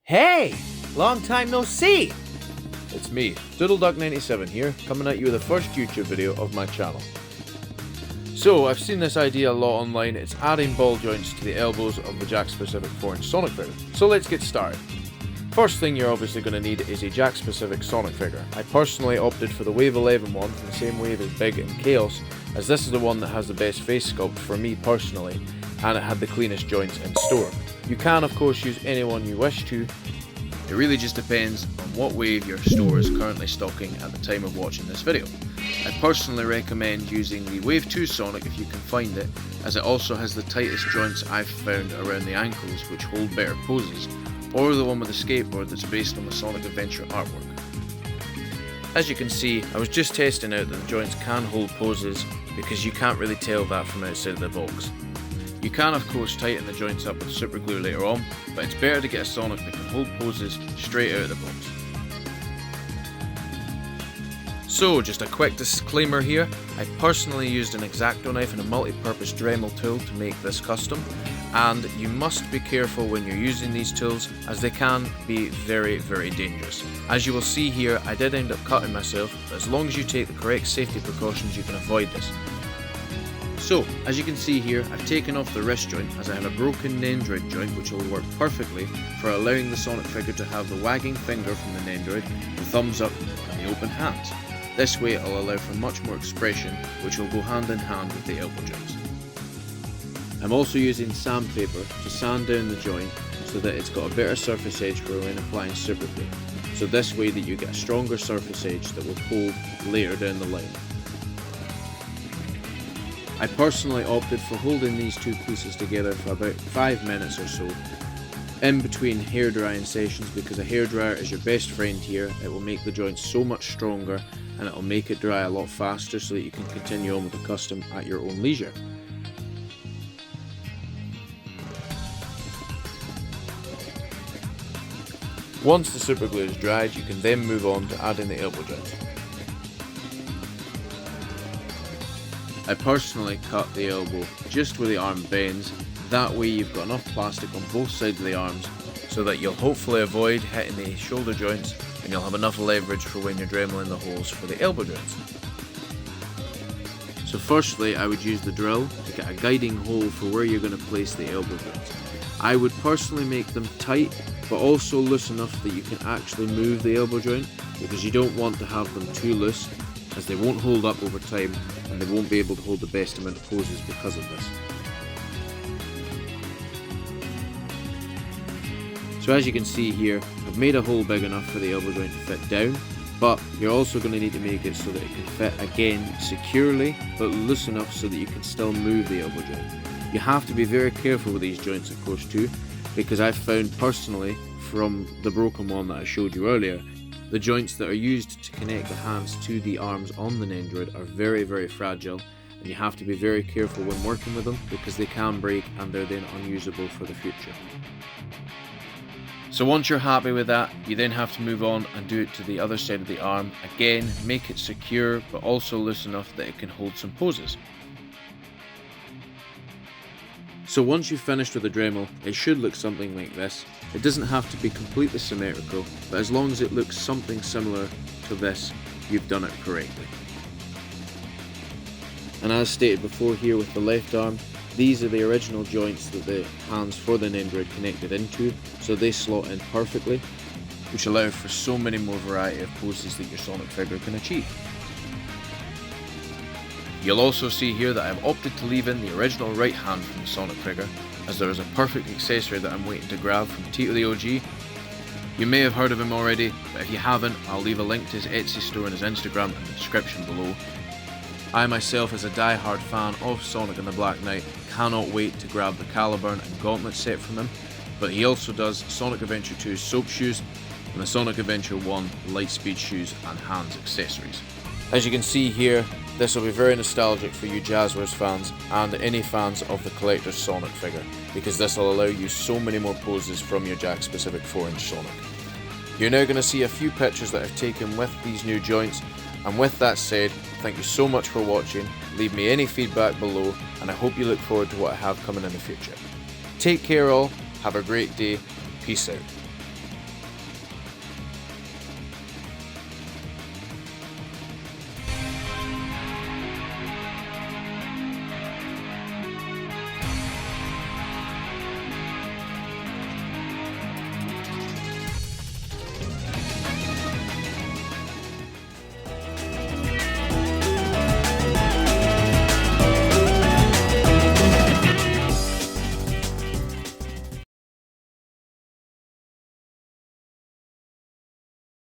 Hey! Long time no see! It's me, DoodleDuck97 here, coming at you with the first YouTube video of my channel. So, I've seen this idea a lot online. It's adding ball joints to the elbows of the Jakks specific 4-inch Sonic figure. So let's get started. First thing you're obviously going to need is a Jakks specific Sonic figure. I personally opted for the Wave 11 one from the same wave as Big and Chaos, as this is the one that has the best face sculpt for me personally, and it had the cleanest joints in store. You can of course use any one you wish to. It really just depends on what wave your store is currently stocking at the time of watching this video. I personally recommend using the Wave 2 Sonic if you can find it, as it also has the tightest joints I've found around the ankles which hold better poses, or the one with the skateboard that's based on the Sonic Adventure artwork. As you can see, I was just testing out that the joints can hold poses because you can't really tell that from outside of the box. You can of course tighten the joints up with super glue later on, but it's better to get a Sonic that can hold poses straight out of the box. So just a quick disclaimer here, I personally used an X-Acto knife and a multi-purpose Dremel tool to make this custom, and you must be careful when you're using these tools as they can be very dangerous. As you will see here, I did end up cutting myself, but as long as you take the correct safety precautions you can avoid this. So, as you can see here, I've taken off the wrist joint as I have a broken Nendroid joint which will work perfectly for allowing the Sonic figure to have the wagging finger from the Nendroid, the thumbs up and the open hands. This way it'll allow for much more expression which will go hand in hand with the elbow joints. I'm also using sandpaper to sand down the joint so that it's got a better surface edge for when applying super glue. So this way that you get a stronger surface edge that will hold later down the line. I personally opted for holding these two pieces together for about 5 minutes or so in between hair drying sessions, because a hairdryer is your best friend here. It will make the joints so much stronger and it will make it dry a lot faster so that you can continue on with the custom at your own leisure. Once the super glue is dried, you can then move on to adding the elbow joints. I personally cut the elbow just where the arm bends, that way you've got enough plastic on both sides of the arms so that you'll hopefully avoid hitting the shoulder joints and you'll have enough leverage for when you're dremeling the holes for the elbow joints. So firstly I would use the drill to get a guiding hole for where you're going to place the elbow joints. I would personally make them tight but also loose enough that you can actually move the elbow joint, because you don't want to have them too loose as they won't hold up over time and they won't be able to hold the best amount of poses because of this. So as you can see here, I've made a hole big enough for the elbow joint to fit down, but you're also going to need to make it so that it can fit again securely but loose enough so that you can still move the elbow joint. You have to be very careful with these joints of course too, because I've found personally from the broken one that I showed you earlier, the joints that are used to connect the hands to the arms on the Nendroid are very fragile, and you have to be very careful when working with them because they can break and they're then unusable for the future. So once you're happy with that, you then have to move on and do it to the other side of the arm. Again, make it secure but also loose enough that it can hold some poses. So once you've finished with the Dremel, it should look something like this. It doesn't have to be completely symmetrical, but as long as it looks something similar to this, you've done it correctly. And as stated before here with the left arm, these are the original joints that the hands for the Nendroid connected into, so they slot in perfectly, which allow for so many more variety of poses that your Sonic figure can achieve. You'll also see here that I've opted to leave in the original right hand from the Sonic figure, as there is a perfect accessory that I'm waiting to grab from Tito the OG. You may have heard of him already, but if you haven't, I'll leave a link to his Etsy store and his Instagram in the description below. I myself, as a die-hard fan of Sonic and the Black Knight, cannot wait to grab the Caliburn and Gauntlet set from him, but he also does Sonic Adventure 2's soap shoes and the Sonic Adventure 1 Lightspeed shoes and hands accessories. As you can see here, this will be very nostalgic for you Jazzwares fans and any fans of the collector's Sonic figure, because this will allow you so many more poses from your Jakks specific 4-inch Sonic. You're now going to see a few pictures that I've taken with these new joints, and with that said, thank you so much for watching, leave me any feedback below, and I hope you look forward to what I have coming in the future. Take care all, have a great day, peace out.